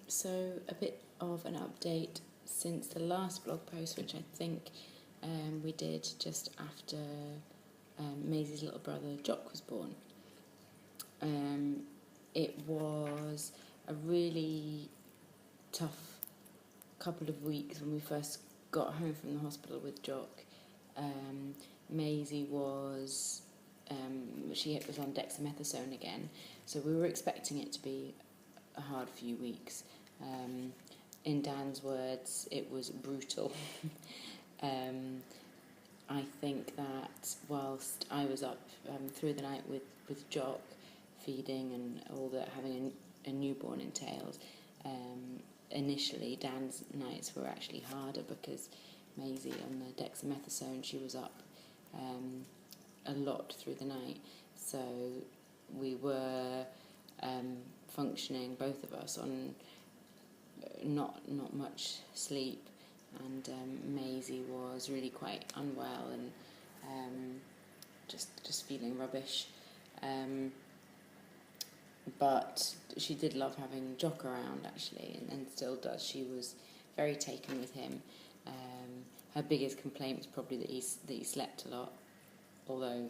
So a bit of an update since the last blog post, which I think we did just after Maisie's little brother Jock was born. It was a really tough couple of weeks when we first got home from the hospital with Jock. Maisie was she was on dexamethasone again, so we were expecting it to be a hard few weeks. In Dan's words, it was brutal. I think that whilst I was up through the night with Jock, feeding and all that having a newborn entails, initially Dan's nights were actually harder because Maisie on the dexamethasone, she was up a lot through the night, so we were functioning, both of us, on not much sleep, and Maisie was really quite unwell and just feeling rubbish. But she did love having Jock around, actually, and still does. She was very taken with him. Her biggest complaint was probably that he slept a lot, although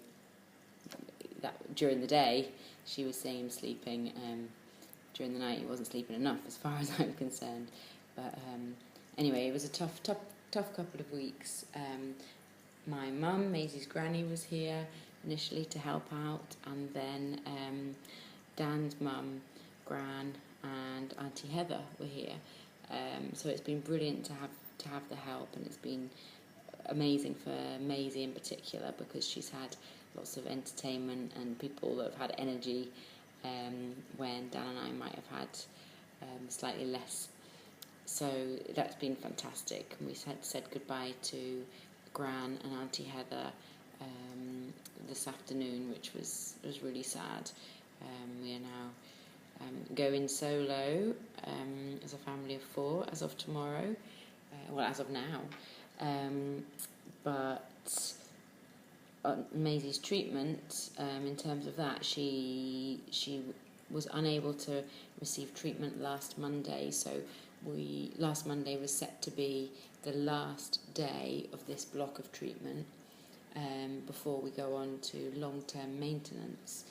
that during the day she was seeing him sleeping. During the night he wasn't sleeping enough, as far as I'm concerned. But anyway, it was a tough couple of weeks. My mum, Maisie's granny, was here initially to help out, and then Dan's mum, Gran, and Auntie Heather were here. So it's been brilliant to have the help, and it's been amazing for Maisie in particular because she's had lots of entertainment and people that have had energy when Dan and I might have had slightly less. So that's been fantastic. We said goodbye to Gran and Auntie Heather this afternoon, which was really sad. We are now going solo as a family of 4 as of tomorrow. As of now. But Maisie's treatment, in terms of that, she was unable to receive treatment last Monday, so last Monday was set to be the last day of this block of treatment before we go on to long-term maintenance,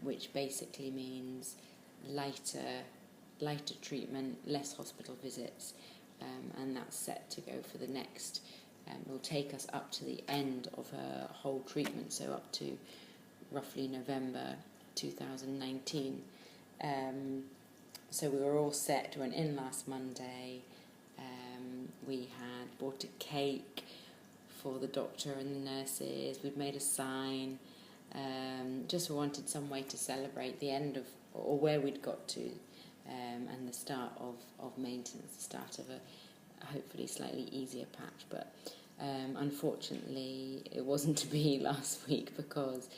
which basically means lighter treatment, less hospital visits, and that's set to go for the next. Will take us up to the end of her whole treatment, so up to roughly November 2019. So we were all set. We went in last Monday. We had bought a cake for the doctor and the nurses. We'd made a sign. Just wanted some way to celebrate the end of, or where we'd got to, and the start of maintenance, the start of a hopefully slightly easier patch. But unfortunately it wasn't to be last week because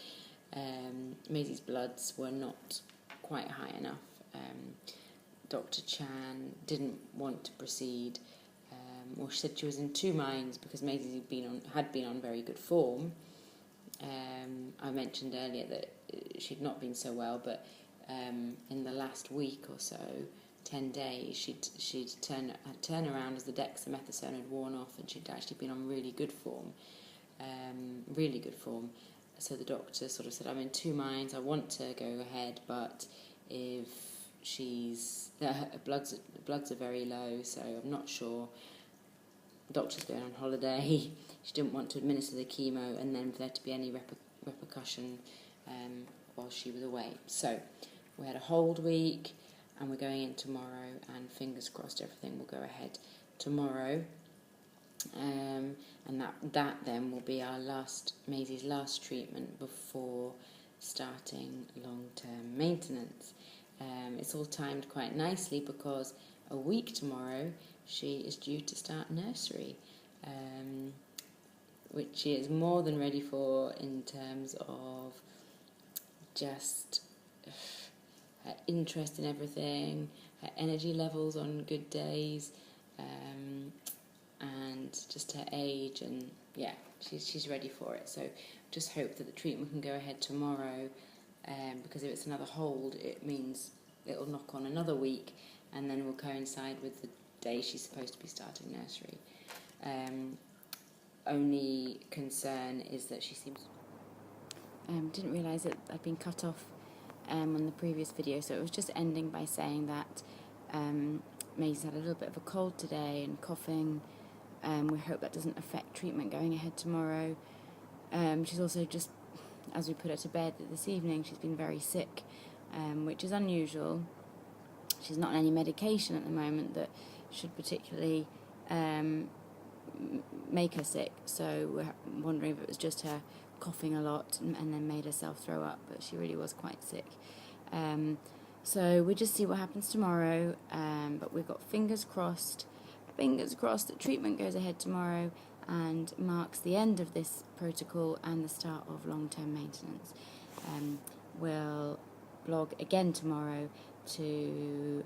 Maisie's bloods were not quite high enough. Dr. Chan didn't want to proceed, or she said she was in two minds because Maisie had been on very good form. I mentioned earlier that she'd not been so well, but in the last week or so, 10 days, she'd turn around as the dexamethasone had worn off, and she'd actually been on really good form. So the doctor sort of said, I'm in two minds, I want to go ahead, but if her bloods are very low, so I'm not sure. The doctor's going on holiday. She didn't want to administer the chemo and then for there to be any repercussion while she was away. So we had a hold week, and we're going in tomorrow, and fingers crossed everything will go ahead tomorrow. And that then will be Maisie's last treatment before starting long-term maintenance. It's all timed quite nicely because a week tomorrow she is due to start nursery, which she is more than ready for in terms of just her interest in everything, her energy levels on good days, and just her age, and yeah, she's ready for it. So just hope that the treatment can go ahead tomorrow, because if it's another hold, it means it'll knock on another week, and then will coincide with the day she's supposed to be starting nursery. Only concern is that she seems... didn't realise that I'd been cut off on the previous video, so it was just ending by saying that Maisie's had a little bit of a cold today and coughing. We hope that doesn't affect treatment going ahead tomorrow. She's also just, as we put her to bed this evening, she's been very sick, which is unusual. She's not on any medication at the moment that should particularly make her sick, so we're wondering if it was just her coughing a lot and then made herself throw up, but she really was quite sick. So we'll just see what happens tomorrow, but we've got fingers crossed that treatment goes ahead tomorrow and marks the end of this protocol and the start of long-term maintenance. We'll blog again tomorrow to